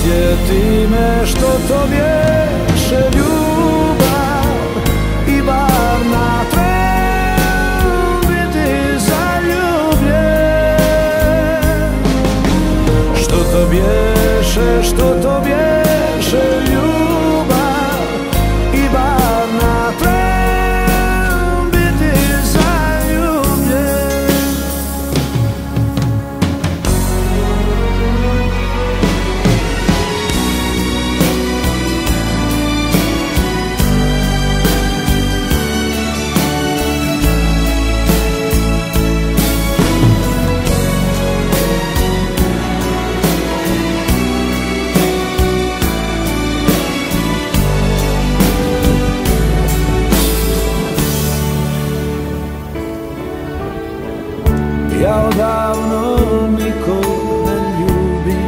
Podsjeti me što to bješe ljubav i bar na tren biti zaljubljen. Što to bješe